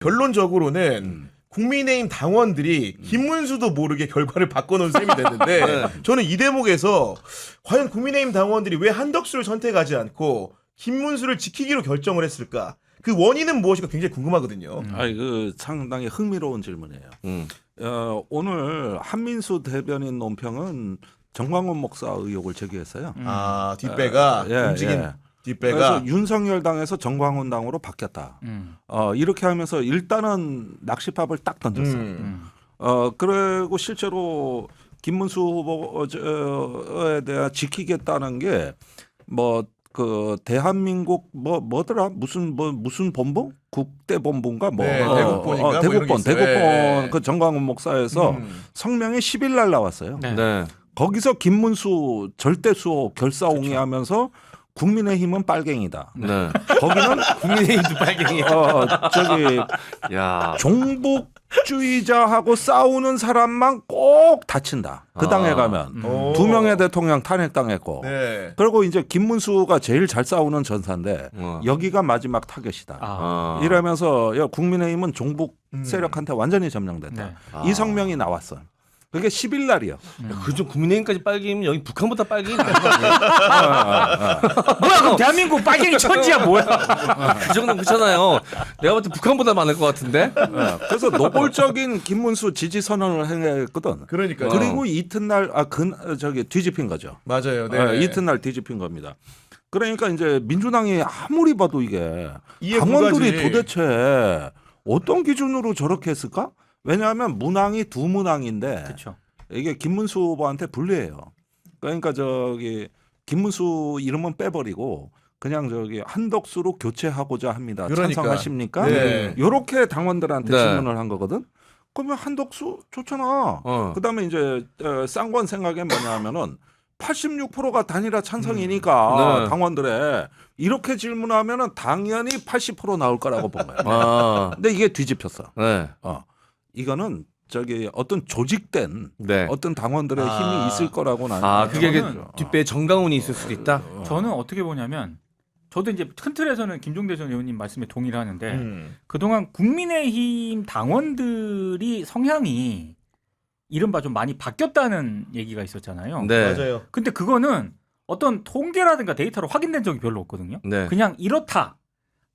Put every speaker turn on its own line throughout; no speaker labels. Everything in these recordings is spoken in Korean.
결론적으로는 국민의힘 당원들이 김문수도 모르게 결과를 바꿔놓은 셈이 됐는데
네.
저는 이 대목에서 과연 국민의힘 당원들이 왜 한덕수를 선택하지 않고 김문수를 지키기로 결정을 했을까? 그 원인은 무엇인가 굉장히 궁금하거든요.
아니 그 상당히 흥미로운 질문이에요. 오늘 한민수 대변인 논평은 정광훈 목사 의혹을 제기했어요.
아 뒷배가 움직인 뒷배가
그래서 윤석열 당에서 정광훈 당으로 바뀌었다. 이렇게 하면서 일단은 낚시밥을 딱 던졌어. 그리고 실제로 김문수 후보에 대한 지키겠다는 게 뭐 그 대한민국 뭐더라 무슨 본부 국대 본부인가 뭐
네, 대국본인가 뭐 이런 게 있어요.
대국본
네.
그 정광훈 목사에서 성명이 10일 날 나왔어요.
네. 네.
거기서 김문수 절대 수호 결사옹위하면서 국민의힘은 빨갱이다.
네.
거기는
국민의힘도 빨갱이.
저기
야.
종북주의자하고 싸우는 사람만 꼭 다친다. 그 당에 가면
오.
2명의 대통령 탄핵당했고.
네.
그리고 이제 김문수가 제일 잘 싸우는 전사인데 여기가 마지막 타겟이다. 이러면서 국민의힘은 종북 세력한테 완전히 점령됐다.
네.
이 성명이 나왔어. 그게 10일 날이요.
그좀 국민의힘까지 빨갱이면 여기 북한보다 빨갱이 나은 거
뭐야 그럼 대한민국 빨갱이 천지야 뭐야?
그 정도는 그렇잖아요. 내가 볼 때 북한보다 많을 것 같은데.
그래서 노골적인 김문수 지지 선언을 행했거든.
그러니까요.
그리고 이튿날 뒤집힌 거죠.
맞아요. 네.
이튿날 뒤집힌 겁니다. 그러니까 이제 민주당이 아무리 봐도 이게
이해
당원들이
불가지.
도대체 어떤 기준으로 저렇게 했을까? 왜냐하면 문항이 두 문항인데
그렇죠.
이게 김문수 후보한테 불리해요. 그러니까 김문수 이름은 빼버리고 그냥 한덕수로 교체하고자 합니다.
그러니까.
찬성하십니까?
네.
이렇게 당원들한테
네.
질문을 한 거거든. 그러면 한덕수 좋잖아. 그다음에 이제 쌍권 생각에 뭐냐면은 86%가 단일화 찬성이니까
네.
당원들의 이렇게 질문하면은 당연히 80% 나올 거라고 본 거야.
아.
근데 이게 뒤집혔어.
네.
이거는 어떤 조직된
네.
어떤 당원들의 힘이 있을 거라고 나는.
그게
저는
뒷배에 정강훈이 있을 수도 있다.
저는 어떻게 보냐면 저도 이제 큰 틀에서는 김종대 전 의원님 말씀에 동의를 하는데 그동안 국민의힘 당원들이 성향이 이른바 좀 많이 바뀌었다는 얘기가 있었잖아요.
네.
맞아요.
근데 그거는 어떤 통계라든가 데이터로 확인된 적이 별로 없거든요.
네.
그냥 이렇다.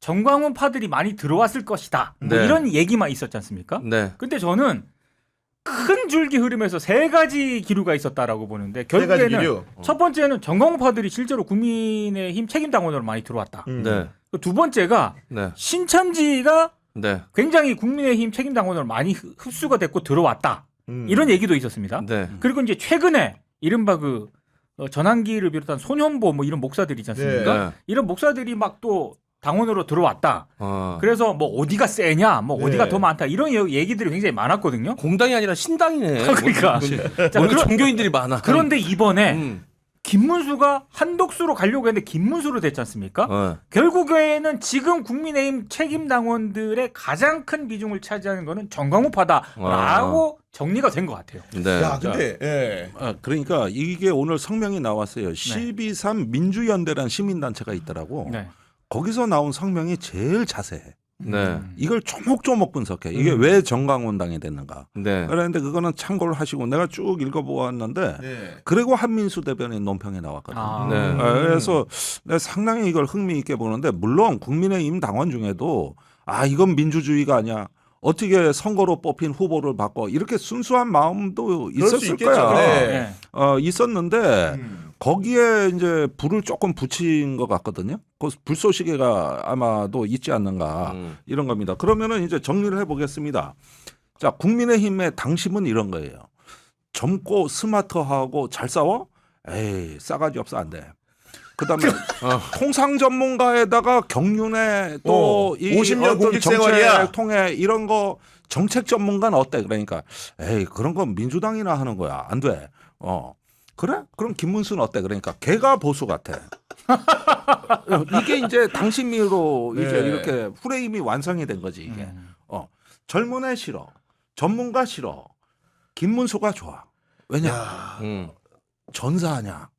정광훈 파들이 많이 들어왔을 것이다. 뭐
네.
이런 얘기만 있었지 않습니까?
네.
근데 저는 큰 줄기 흐름에서 세 가지 기류가 있었다라고 보는데
세 가지
결국에는
기류.
첫 번째는 정광훈 파들이 실제로 국민의힘 책임 당원으로 많이 들어왔다.
네.
두 번째가
네.
신천지가
네.
굉장히 국민의힘 책임 당원으로 많이 흡수가 됐고 들어왔다. 이런 얘기도 있었습니다.
네.
그리고 이제 최근에 이른바 전환기를 비롯한 소년보 뭐 이런 목사들이 있지 않습니까?
네.
이런 목사들이 막 또 당원으로 들어왔다.
아.
그래서 뭐 어디가 세냐, 뭐
네.
어디가 더 많다 이런 얘기들이 굉장히 많았거든요.
공당이 아니라 신당이네.
그러니까. 자,
원래 종교인들이 많아.
그런데 이번에
음.
김문수가 한덕수로 가려고 했는데 김문수로 됐지 않습니까? 결국에는 지금 국민의힘 책임 당원들의 가장 큰 비중을 차지하는 거는 정광훈파다라고 정리가 된 것 같아요.
네.
야, 근데 예.
그러니까 이게 오늘 성명이 나왔어요. 12.3 민주연대라는 시민단체가 있더라고.
네.
거기서 나온 성명이 제일 자세해.
네.
이걸 조목조목 분석해. 이게 왜 정광훈당이 됐는가.
네.
그런데 그거는 참고를 하시고 내가 쭉 읽어보았는데
네.
그리고 한민수 대변인 논평에 나왔거든요.
아.
네.
그래서 내가 상당히 이걸 흥미있게 보는데 물론 국민의힘 당원 중에도 이건 민주주의가 아니야. 어떻게 선거로 뽑힌 후보를 바꿔 이렇게 순수한 마음도
그럴 수
있었을
있겠죠.
거야.
네.
있었는데 거기에 이제 불을 조금 붙인 것 같거든요. 그 불쏘시개가 아마도 있지 않는가 이런 겁니다. 그러면은 이제 정리를 해보겠습니다. 자, 국민의힘의 당심은 이런 거예요. 젊고 스마트하고 잘 싸워? 에이, 싸가지 없어 안 돼. 그다음에 통상 전문가에다가 경륜에 또 이
50년 공직
정책
생활이야.
통해 이런 거 정책 전문가는 어때? 그러니까 에이 그런 건 민주당이나 하는 거야 안 돼. 그래? 그럼 김문수는 어때? 그러니까 걔가 보수 같아. 이게 이제 당심으로 이제
네.
이렇게 프레임이 완성이 된 거지 이게. 젊은 애 싫어, 전문가 싫어, 김문수가 좋아. 왜냐?
음.
전사하냐?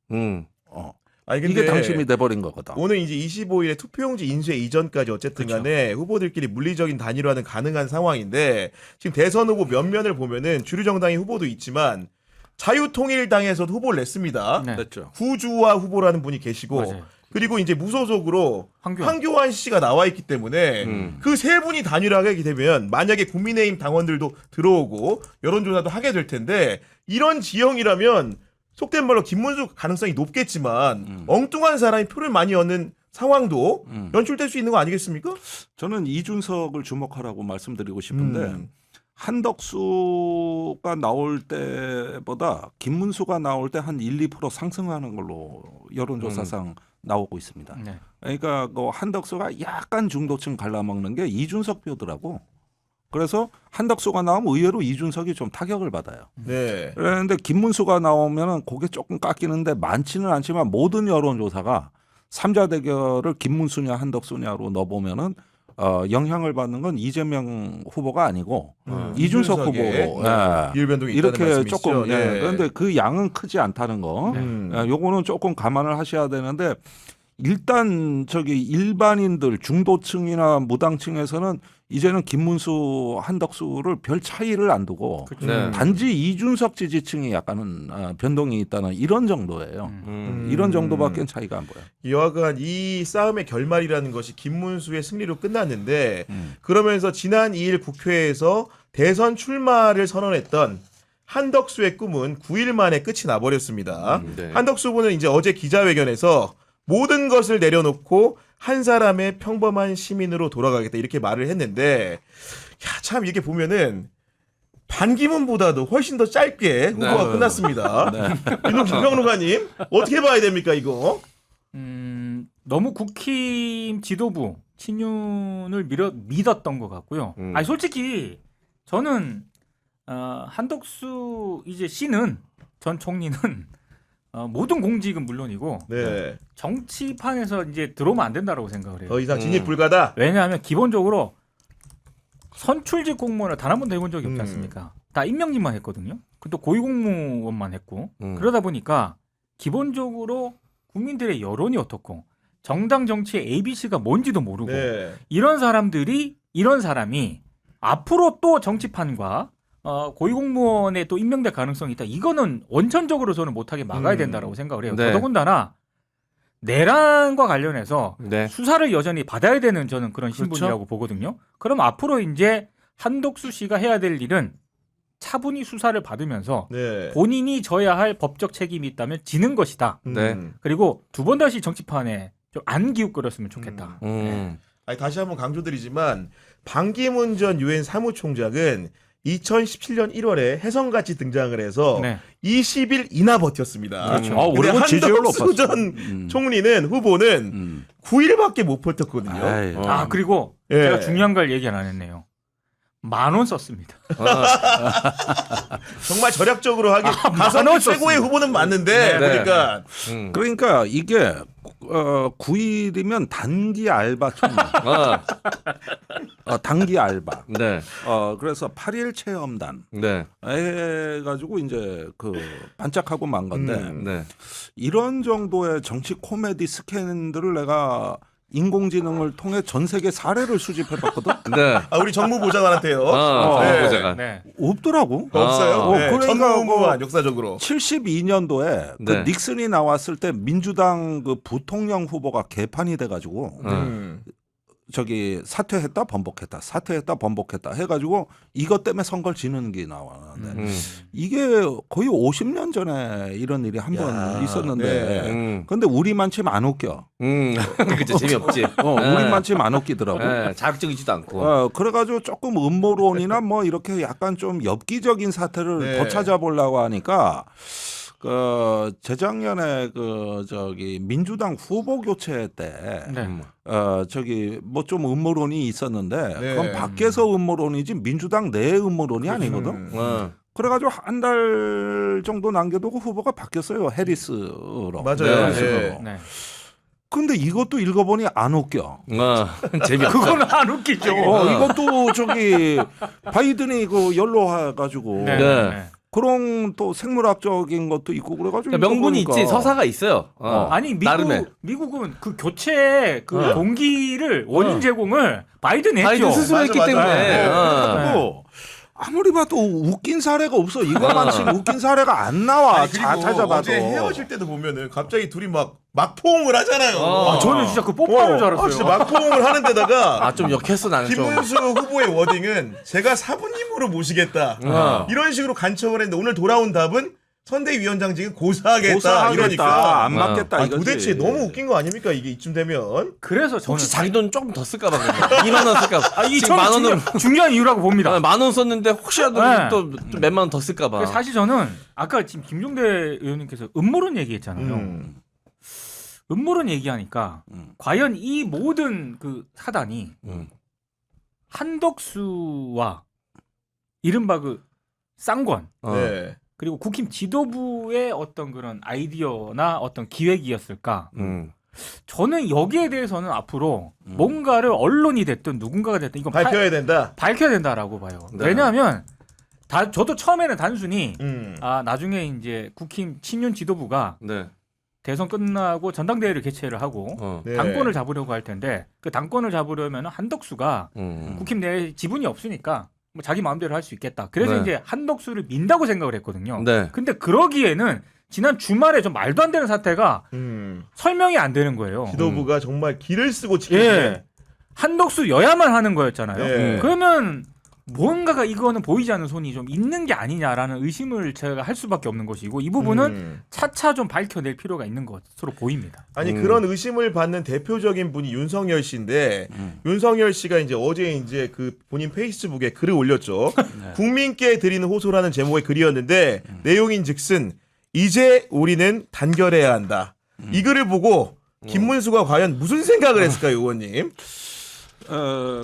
아니, 근데
이게 당심이 돼버린 거거든.
오늘 이제 25일에 투표용지 인쇄 이전까지 어쨌든 간에 후보들끼리 물리적인 단일화는 가능한 상황인데 지금 대선 후보 면면을 보면은 주류 정당의 후보도 있지만 자유통일당에서도 후보를 냈습니다.
네.
됐죠.
구주화 후보라는 분이 계시고
맞아요.
그리고 이제 무소속으로
황교안.
황교안 씨가 나와 있기 때문에 그 세 분이 단일화하게 되면 만약에 국민의힘 당원들도 들어오고 여론조사도 하게 될 텐데 이런 지형이라면 속된 말로 김문수 가능성이 높겠지만 엉뚱한 사람이 표를 많이 얻는 상황도 연출될 수 있는 거 아니겠습니까?
저는 이준석을 주목하라고 말씀드리고 싶은데 한덕수가 나올 때보다 김문수가 나올 때 한 1, 2% 상승하는 걸로 여론조사상 나오고 있습니다.
네.
그러니까 그 한덕수가 약간 중도층 갈라먹는 게 이준석 표더라고. 그래서 한덕수가 나오면 의외로 이준석이 좀 타격을 받아요.
네.
그런데 김문수가 나오면은 그게 조금 깎이는데 많지는 않지만 모든 여론조사가 3자 대결을 김문수냐 한덕수냐로 넣어보면은 영향을 받는 건 이재명 후보가 아니고 이준석
이준석의
후보고 예.
비율 변동이
이렇게
있다는 말씀이시죠?
조금 예.
네.
그런데 그 양은 크지 않다는 거. 예, 요거는 조금 감안을 하셔야 되는데 일단 저기 일반인들 중도층이나 무당층에서는 이제는 김문수 한덕수를 별 차이를 안 두고
네.
단지 이준석 지지층이 약간은 변동이 있다는 이런 정도예요. 이런 정도밖에 차이가 안 보여요.
여하간 이 싸움의 결말이라는 것이 김문수의 승리로 끝났는데 그러면서 지난 2일 국회에서 대선 출마를 선언했던 한덕수의 꿈은 9일 만에 끝이 나버렸습니다.
네.
한덕수 후보는 이제 어제 기자회견에서 모든 것을 내려놓고 한 사람의 평범한 시민으로 돌아가겠다 이렇게 말을 했는데 참 이렇게 보면은 반기문보다도 훨씬 더 짧게 후보가
네.
끝났습니다. 이놈 김평론가님 어떻게 봐야 됩니까 이거?
너무 국힘 지도부 친윤을 믿었던 것 같고요. 아니 솔직히 저는 한덕수 이제 씨는 전 총리는 모든 공직은 물론이고
네.
정치판에서 이제 들어오면 안 된다라고 생각을 해요.
더 이상 진입 불가다.
왜냐하면 기본적으로 선출직 공무원을 단 한 번도 해본 적이 없지 않습니까? 다 임명직만 했거든요. 또 고위공무원만 했고 그러다 보니까 기본적으로 국민들의 여론이 어떻고 정당 정치의 ABC가 뭔지도 모르고
네.
이런 사람이 앞으로 또 정치판과 고위공무원에 또 임명될 가능성이 있다. 이거는 원천적으로 저는 못하게 막아야 된다라고 생각을 해요.
네.
더더군다나 내란과 관련해서
네.
수사를 여전히 받아야 되는 저는 그런
그렇죠.
신분이라고 보거든요. 그럼 앞으로 이제 한덕수 씨가 해야 될 일은 차분히 수사를 받으면서
네.
본인이 져야 할 법적 책임이 있다면 지는 것이다.
네.
그리고 두 번 다시 정치판에 좀 안 기웃거렸으면 좋겠다.
아니, 다시 한번 강조드리지만 반기문 전 유엔 사무총장은 2017년 1월에 혜성같이 등장을 해서
네.
20일이나 버텼습니다.
그렇죠.
근데
오히려 지지율
한덕수
높았어.
전 총리는 후보는 9일밖에 못 버텼거든요.
아이,
그리고
예.
제가 중요한 걸 얘기 안 했네요. 10,000원 썼습니다.
정말 절약적으로 하기 가성비
만원
최고의
썼습니다.
후보는 맞는데
네.
보니까
그러니까 이게 9일이면 단기 알바 총리. 단기 알바.
네.
그래서 8일 체험단
네.
해가지고 이제 그 반짝하고 만 건데
네.
이런 정도의 정치 코미디 스캔들을 내가 인공지능을 통해 전 세계 사례를 수집해봤거든.
네.
우리 정무보좌관한테요.
네. 보좌관.
네.
없더라고.
없어요. 네.
그러니까
전무후보관 역사적으로.
72년도에
네.
그 닉슨이 나왔을 때 민주당 그 부통령 후보가 개판이 돼가지고 저기 사퇴했다 번복했다 사퇴했다 번복했다 해가지고 이것 때문에 선거를 지는 게 나왔는데 이게 거의 50년 전에 이런 일이 한 번 있었는데 근데 우리만 치면 안 웃겨.
그죠 재미없지.
우리만 치면 안 웃기더라고.
네. 자극적이지도 않고.
그래가지고 조금 음모론이나 뭐 이렇게 약간 좀 엽기적인 사태를
네.
더 찾아보려고 하니까 재작년에 저기 민주당 후보 교체 때
네.
저기 뭐 좀 음모론이 있었는데
네.
그건 밖에서 음모론이지 민주당 내 음모론이 아니거든. 그래가지고 한 달 정도 남겨두고 후보가 바뀌었어요. 해리스로.
맞아요.
네.
네.
근데 이것도 읽어보니 안 웃겨.
재미없어.
그거는 안 웃기죠.
이것도 저기 바이든이 그 연로해가지고
네.
네.
네.
그런 또 생물학적인 것도 있고 그래가지고
그러니까 명분이
보니까.
있지 서사가 있어요.
아니
나름의.
미국은 그 교체 그 동기를 원인 제공을 바이든이 했죠.
바이든 스스로 했기
맞아.
때문에.
그리고 아무리 봐도 웃긴 사례가 없어. 이거만 치면 웃긴 사례가 안 나와.
아니, 그리고
찾아봐도.
어제 헤어질 때도 보면은 갑자기 둘이 막 막포옹을 하잖아요.
아,
저는 진짜 그 뽀뽀하는 줄 알았어요.
진짜 막포옹을 하는 데다가
아 좀 역했어 나는 좀.
김문수 후보의 워딩은 제가 사부님으로 모시겠다. 이런 식으로 간청을 했는데 오늘 돌아온 답은 선대위원장직은 고사하겠다.
고사하겠다.
이러니까
안 맞겠다.
아니,
이거지.
도대체 너무 웃긴 거 아닙니까 이게 이쯤 되면?
그래서 저는
혹시 자기 돈 조금 더 쓸까봐 그래. 2만 원 쓸까.
이
지금 만 원은
중요한 이유라고 봅니다.
만원 썼는데 혹시라도
네.
또 몇만 원 더 쓸까봐.
사실 저는 아까 지금 김종대 의원님께서 음모론 얘기했잖아요. 음모론 얘기하니까 과연 이 모든 그 사단이 한덕수와 이른바 그 쌍권
네.
그리고 국힘 지도부의 어떤 그런 아이디어나 어떤 기획이었을까? 저는 여기에 대해서는 앞으로 뭔가를 언론이 됐든 누군가가 됐든 이건
밝혀야 된다.
밝혀야 된다라고 봐요.
네.
왜냐하면 저도 처음에는 단순히
음.
나중에 이제 국힘 친윤 지도부가
네.
대선 끝나고 전당대회를 개최를 하고
네.
당권을 잡으려고 할 텐데 그 당권을 잡으려면 한덕수가 국힘 내에 지분이 없으니까 뭐 자기 마음대로 할 수 있겠다. 그래서
네.
이제 한덕수를 민다고 생각을 했거든요.
네.
근데 그러기에는 지난 주말에 좀 말도 안 되는 사태가 설명이 안 되는 거예요.
지도부가 정말 길을 쓰고 지키는.
예. 한덕수여야만 하는 거였잖아요.
예.
그러면 뭔가가 이거는 보이지 않는 손이 좀 있는 게 아니냐라는 의심을 제가 할 수밖에 없는 것이고 이 부분은 차차 좀 밝혀낼 필요가 있는 것으로 보입니다.
아니 그런 의심을 받는 대표적인 분이 윤석열 씨인데 윤석열 씨가 이제 어제 이제 그 본인 페이스북에 글을 올렸죠. 국민께 드리는 호소라는 제목의 글이었는데 내용인즉슨 이제 우리는 단결해야 한다. 이 글을 보고 김문수가 과연 무슨 생각을 했을까요, 의원님?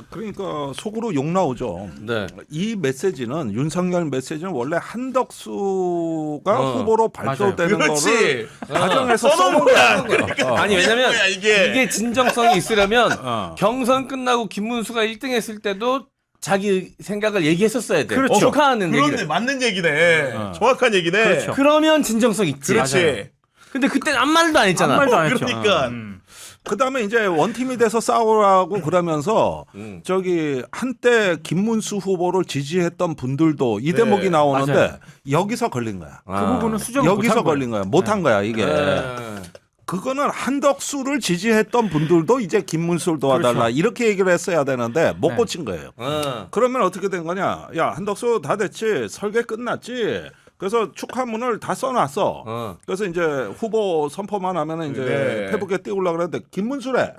그러니까 속으로 욕 나오죠.
네.
이 메시지는 윤석열 메시지는 원래 한덕수가 후보로 발표되는
그렇지.
거를 가정에서
써놓은 거야. 그러니까
아니 왜냐면
뭐야, 이게
진정성이 있으려면
어.
경선 끝나고 김문수가 1등 했을 때도 자기 생각을 얘기했었어야 돼.
그렇죠.
축하하는
그런데
얘기를.
맞는 얘기네. 정확한 얘기네.
그렇죠.
그러면 진정성 있지.
그렇지.
근데 그때는 아무 말도 안 했잖아.
아무 말도 안 했죠.
그러니까.
그다음에 이제 원팀이 돼서 싸우라고 그러면서 저기 한때 김문수 후보를 지지했던 분들도 이 대목이 나오는데
맞아요.
여기서 걸린 거야.
그 부분은 수정을
여기서
못한
걸린 거야. 못한 거야 이게.
네.
그거는 한덕수를 지지했던 분들도 이제 김문수를 도와달라
그렇죠.
이렇게 얘기를 했어야 되는데 못
네.
고친 거예요.
어.
그러면 어떻게 된 거냐? 야 한덕수 다 됐지 설계 끝났지. 그래서 축하문을 다 써놨어. 그래서 이제 후보 선포만 하면은 이제
네.
페북에 띄우려고 그랬는데 김문수래.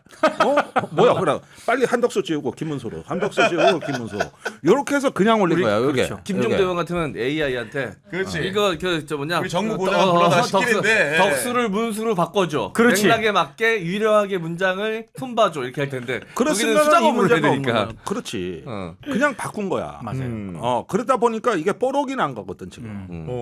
뭐야 그래. 빨리 한덕수 지우고 김문수로. 한덕수 지우고 김문수. 이렇게 해서 그냥 올린 거야. 여기.
그렇죠.
김종대 의원 같으면 AI한테
그렇지.
이거 저 뭐냐
우리 정부 보좌관 불러다 시키는데.
덕수를 문수로 바꿔줘.
그렇지.
맥락에 맞게 유려하게 문장을 손봐줘 이렇게 할 텐데
그랬으면
여기는 수작업을 해야
문제가 없는
되니까.
거야. 그렇지.
어.
그냥 바꾼 거야.
맞아요.
그러다 보니까 이게 뽀록이 난 거거든 지금.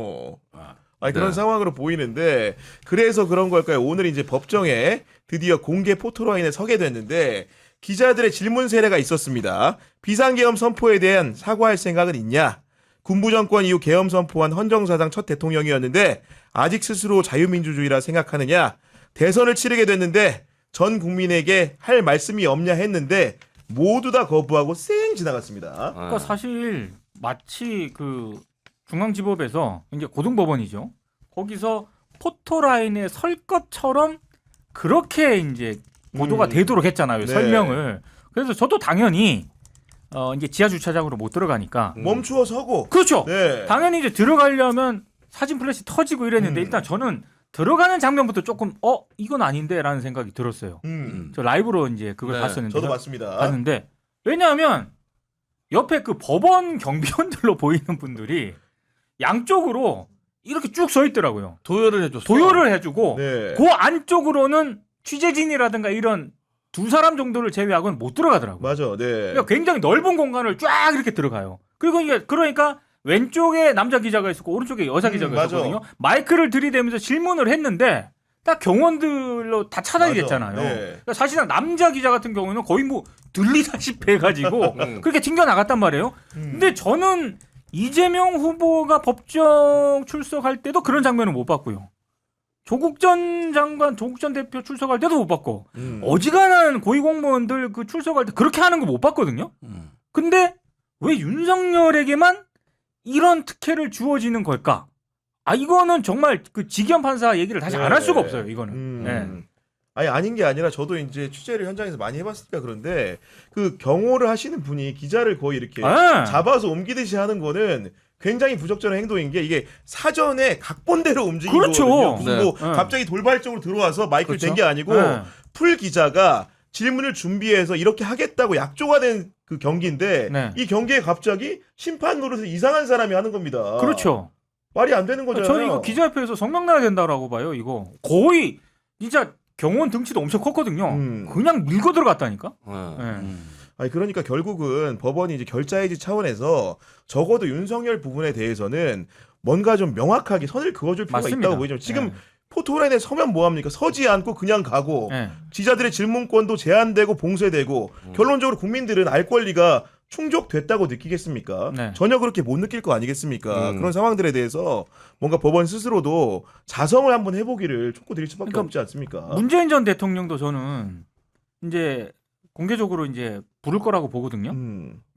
아니 그런
네.
상황으로 보이는데 그래서 그런 걸까요? 오늘 이제 법정에 드디어 공개 포토라인에 서게 됐는데 기자들의 질문 세례가 있었습니다. 비상계엄 선포에 대한 사과할 생각은 있냐? 군부 정권 이후 계엄 선포한 헌정사상 첫 대통령이었는데 아직 스스로 자유민주주의라 생각하느냐? 대선을 치르게 됐는데 전 국민에게 할 말씀이 없냐 했는데 모두 다 거부하고 쌩 지나갔습니다.
그러니까 사실 마치 그 중앙지법에서 이제 고등법원이죠. 거기서 포토라인에 설 것처럼 그렇게 이제 보도가 되도록 했잖아요.
네.
설명을. 그래서 저도 당연히 이제 지하 주차장으로 못 들어가니까
멈추어 서고.
그렇죠.
네.
당연히 이제 들어가려면 사진 플래시 터지고 이랬는데 일단 저는 들어가는 장면부터 조금 이건 아닌데라는 생각이 들었어요. 저 라이브로 이제 그걸
네,
봤었는데
저도 봤습니다.
봤는데 왜냐하면 옆에 그 법원 경비원들로 보이는 분들이 양쪽으로 이렇게 쭉 서 있더라고요.
도열을 해줬어.
도열을 해주고
네.
그 안쪽으로는 취재진이라든가 이런 두 사람 정도를 제외하고는 못 들어가더라고요.
맞아. 네.
그러니까 굉장히 넓은 공간을 쫙 이렇게 들어가요. 그리고 이게 그러니까 왼쪽에 남자 기자가 있었고 오른쪽에 여자 기자가
맞아.
있었거든요. 마이크를 들이대면서 질문을 했는데 딱 경원들로 다 차단이
맞아.
됐잖아요.
네.
그러니까 사실상 남자 기자 같은 경우는 거의 뭐 들리다시피 해가지고 그렇게 튕겨 나갔단 말이에요. 근데 저는 이재명 후보가 법정 출석할 때도 그런 장면을 못 봤고요. 조국 전 장관, 조국 전 대표 출석할 때도 못 봤고 어지간한 고위공무원들 그 출석할 때 그렇게 하는 거 못 봤거든요. 근데 왜 윤석열에게만 이런 특혜를 주어지는 걸까? 아 이거는 정말 그 직위원 판사 얘기를 다시 안 할 수가 없어요. 이거는. 네.
아니 아닌 게 아니라 저도 이제 취재를 현장에서 많이 해봤으니까 그런데 그 경호를 하시는 분이 기자를 거의 이렇게 잡아서 옮기듯이 하는 거는 굉장히 부적절한 행동인 게 이게 사전에 각본대로 움직이는
그렇죠.
거거든요. 무슨
네.
뭐 갑자기 돌발적으로 들어와서 마이크를
그렇죠.
댄 게 아니고
네.
풀 기자가 질문을 준비해서 이렇게 하겠다고 약조가 된 그 경기인데
네.
이 경기에 갑자기 심판 노릇을 이상한 사람이 하는 겁니다.
그렇죠.
말이 안 되는 거잖아요.
저는 이거 기자협회에서 성명 나야 된다라고 봐요. 이거 거의 진짜 경호원 등치도 엄청 컸거든요. 그냥 밀고 들어갔다니까. 네.
아니 그러니까 결국은 법원이 이제 결자해지 차원에서 적어도 윤석열 부분에 대해서는 뭔가 좀 명확하게 선을 그어줄 필요가
맞습니다.
있다고 보이죠. 지금
네.
포토라인에 서면 뭐합니까? 서지 않고 그냥 가고
네.
기자들의 질문권도 제한되고 봉쇄되고 결론적으로 국민들은 알 권리가 충족됐다고 느끼겠습니까?
네.
전혀 그렇게 못 느낄 거 아니겠습니까? 그런 상황들에 대해서 뭔가 법원 스스로도 자성을 한번 해보기를 촉구드릴 수밖에
그러니까
없지 않습니까?
문재인 전 대통령도 저는 이제 공개적으로 이제 부를 거라고 보거든요.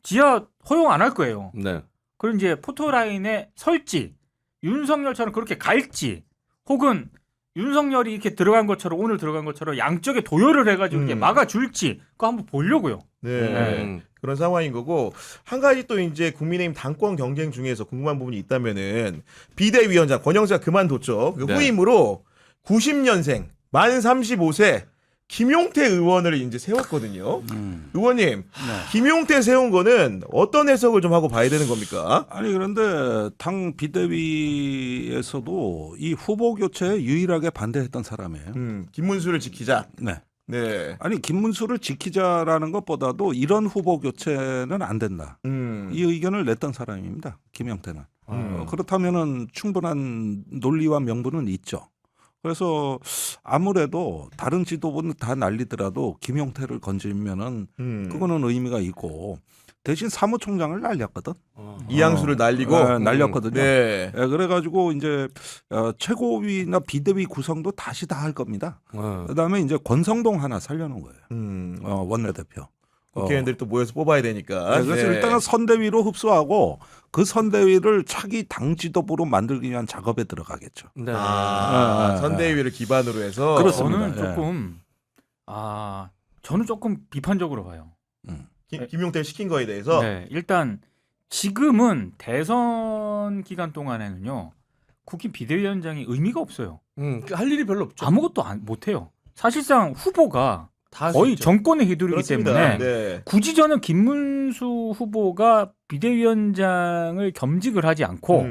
지하 허용 안 할 거예요.
네.
그리고 이제 포토라인에 설지, 윤석열처럼 그렇게 갈지, 혹은 윤석열이 이렇게 들어간 것처럼 오늘 들어간 것처럼 양쪽에 도열을 해가지고 이렇게 막아줄지 그거 한번 보려고요.
네. 그런 상황인 거고 한 가지 또 이제 국민의힘 당권 경쟁 중에서 궁금한 부분이 있다면은 비대위원장 권영수가 그만뒀죠. 그
네.
후임으로 90년생 만 35세 김용태 의원을 이제 세웠거든요. 의원님, 김용태 세운 거는 어떤 해석을 좀 하고 봐야 되는 겁니까?
아니 그런데 당 비대위에서도 이 후보 교체에 유일하게 반대했던 사람이에요.
김문수를 지키자.
네.
네.
아니 김문수를 지키자라는 것보다도 이런 후보 교체는 안 된다. 이 의견을 냈던 사람입니다. 김용태는. 그렇다면은 충분한 논리와 명분은 있죠. 그래서 아무래도 다른 지도부는 다 날리더라도 김용태를 건지면은 그거는 의미가 있고 대신 사무총장을 날렸거든.
이양수를 날리고
네, 날렸거든요.
네.
네, 그래가지고 이제 최고위나 비대위 구성도 다시 다 할 겁니다. 그다음에 이제 권성동 하나 살려놓은 거예요. 원내대표.
국회의원들이 또 모여서 뽑아야 되니까.
네, 그래서
네.
일단은 선대위로 흡수하고 그 선대위를 차기 당 지도부로 만들기 위한 작업에 들어가겠죠.
네.
선대위를 기반으로 해서
그렇습니다.
저는 조금 저는 조금 비판적으로 봐요.
김용태를 시킨 거에 대해서
네, 일단 지금은 대선 기간 동안에는요 국힘 비대위원장이 의미가 없어요.
할 일이 별로 없죠.
아무것도 못해요. 사실상 후보가
다할수
거의
있죠.
정권에 휘두르기
그렇습니다.
때문에
네.
굳이 저는 김문수 후보가 비대위원장을 겸직을 하지 않고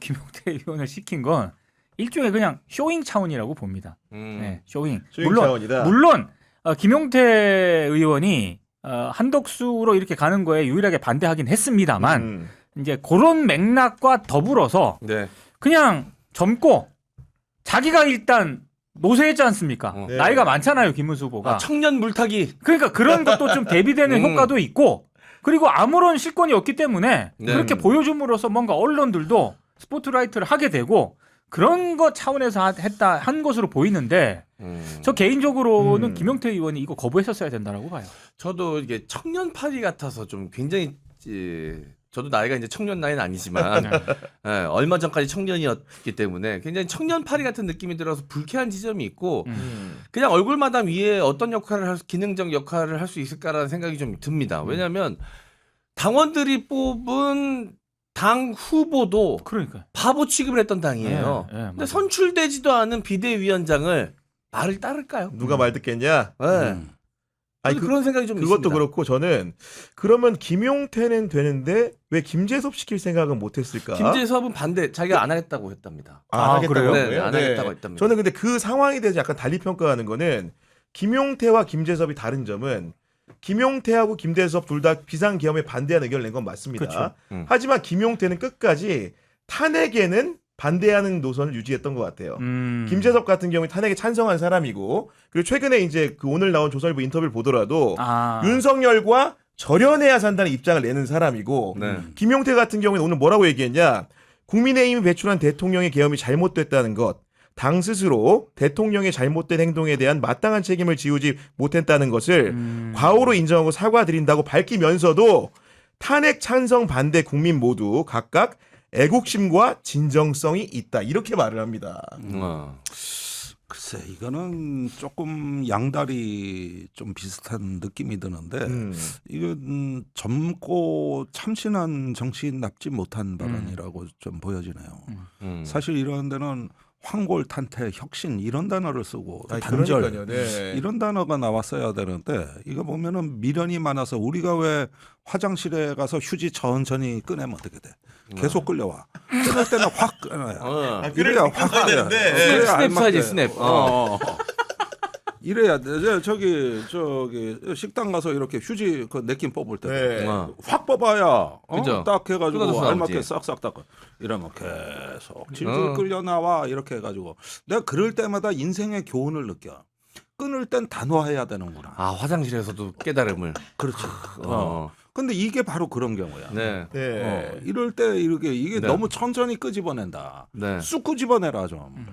김용태 의원을 시킨 건 일종의 그냥 쇼잉 차원이라고 봅니다. 네, 쇼잉.
쇼잉 차원이다.
물론 김용태 의원이 한덕수로 이렇게 가는 거에 유일하게 반대하긴 했습니다만 이제 그런 맥락과 더불어서
네.
그냥 젊고 자기가 일단 노쇠했지 않습니까?
네.
나이가 많잖아요, 김문수 후보가.
청년 물타기.
그러니까 그런 것도 좀 대비되는 효과도 있고 그리고 아무런 실권이 없기 때문에
네.
그렇게 보여줌으로써 뭔가 언론들도 스포트라이트를 하게 되고 그런 거 차원에서 한 것으로 보이는데 저 개인적으로는 김용태 의원이 이거 거부했었어야 된다라고 봐요.
저도 이게 청년 파리 같아서 좀 굉장히 저도 나이가 이제 청년 나이는 아니지만 예, 얼마 전까지 청년이었기 때문에 굉장히 청년 파리 같은 느낌이 들어서 불쾌한 지점이 있고 그냥 얼굴마담 위에 어떤 역할을 기능적 역할을 할 수 있을까라는 생각이 좀 듭니다. 왜냐하면 당원들이 뽑은 당 후보도
그러니까
바보 취급을 했던 당이에요.
네,
근데 선출되지도 않은 비대위원장을 말을 따를까요?
누가 말 듣겠냐?
네.
아니
그런 생각이 좀
그것도
있습니다.
그렇고 저는 그러면 김용태는 되는데 왜 김재섭 시킬 생각은 못했을까?
김재섭은 반대, 자기가 안 하겠다고 했답니다.
안 하겠다고
그래요?
네,
했고요.
안 하겠다고 했답니다.
저는 근데 그 상황에 대해서 약간 달리 평가하는 거는 김용태와 김재섭이 다른 점은 김용태하고 김재섭 둘 다 비상계엄에 반대하는 의견을 낸 건 맞습니다.
그렇죠.
하지만 김용태는 끝까지 탄핵에는 반대하는 노선을 유지했던 것 같아요. 김재섭 같은 경우에 탄핵에 찬성한 사람이고 그리고 최근에 이제 그 오늘 나온 조선일보 인터뷰를 보더라도 윤석열과 절연해야 산다는 입장을 내는 사람이고
네.
김용태 같은 경우에는 오늘 뭐라고 얘기했냐. 국민의힘이 배출한 대통령의 계엄이 잘못됐다는 것. 당 스스로 대통령의 잘못된 행동에 대한 마땅한 책임을 지우지 못했다는 것을 과오로 인정하고 사과드린다고 밝히면서도 탄핵 찬성 반대 국민 모두 각각 애국심과 진정성이 있다. 이렇게 말을 합니다.
글쎄 이거는 조금 양다리 좀 비슷한 느낌이 드는데 이건 젊고 참신한 정치인답지 못한 발언이라고 좀 보여지네요. 사실 이런 데는 황골탄퇴, 혁신 이런 단어를 쓰고 단절
그러니까요. 네.
이런 단어가 나왔어야 되는데 이거 보면은 미련이 많아서 우리가 왜 화장실에 가서 휴지 천천히 꺼내면 어떻게 돼? 계속 끌려와. 끊을 때는 확 꺼내야. 이래야 확 꺼내야
되는데.
그래야
스냅
알맞게.
써야지, 스냅.
이래야 돼. 저기 식당 가서 이렇게 휴지 그 냅킨 뽑을 때
네.
확 뽑아야
그죠.
딱 해가지고
쏟아져서
알맞게
나오지.
싹싹 닦아. 이러면 계속 질질 끌려 나와 이렇게 해가지고 내가 그럴 때마다 인생의 교훈을 느껴. 끊을 땐 단호해야 되는구나.
아, 화장실에서도 깨달음을.
그렇지. 근데 이게 바로 그런 경우야.
네.
네.
이럴 때 이게
네.
너무 천천히 끄집어낸다.
네.
쑥 끄집어내라 좀.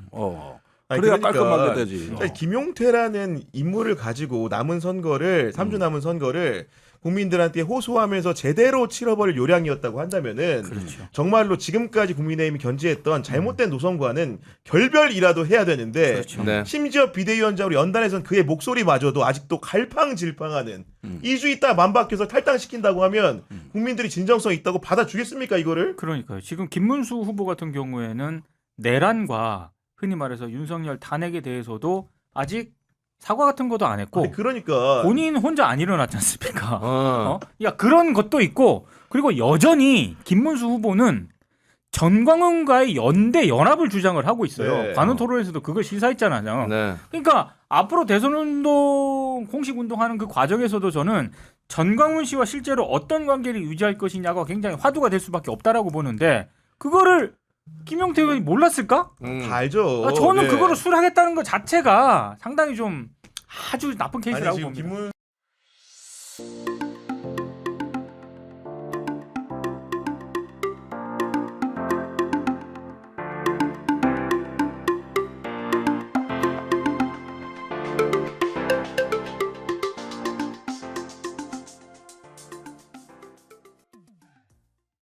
아니,
그래야
그러니까
깔끔하게 되지.
사실 김용태라는 인물을 가지고 남은 선거를 3주 남은 선거를 국민들한테 호소하면서 제대로 치러버릴 요량이었다고 한다면은 정말로 지금까지 국민의힘이 견지했던 잘못된 노선과는 결별이라도 해야 되는데
네.
심지어 비대위원장으로 연단해선 그의 목소리마저도 아직도 갈팡질팡하는 2주 있다 만 바뀌어서 탈당시킨다고 하면 국민들이 진정성 있다고 받아주겠습니까 이거를?
그러니까요. 지금 김문수 후보 같은 경우에는 내란과 흔히 말해서 윤석열 탄핵에 대해서도 아직 사과 같은 것도 안 했고
아니, 그러니까
본인 혼자 안 일어났지 않습니까? 야 그런 것도 있고 그리고 여전히 김문수 후보는 전광훈과의 연대 연합을 주장을 하고 있어요.
네.
관훈 토론에서도 그걸 시사했잖아요.
네.
그러니까 앞으로 대선운동 공식운동하는 그 과정에서도 저는 전광훈 씨와 실제로 어떤 관계를 유지할 것이냐가 굉장히 화두가 될 수밖에 없다라고 보는데 그거를 김용태 의원이 몰랐을까?
다 알죠.
저는
네.
그거를 수락했다는 것 자체가 상당히 좀 아주 나쁜 케이스라고
아니 지금
봅니다.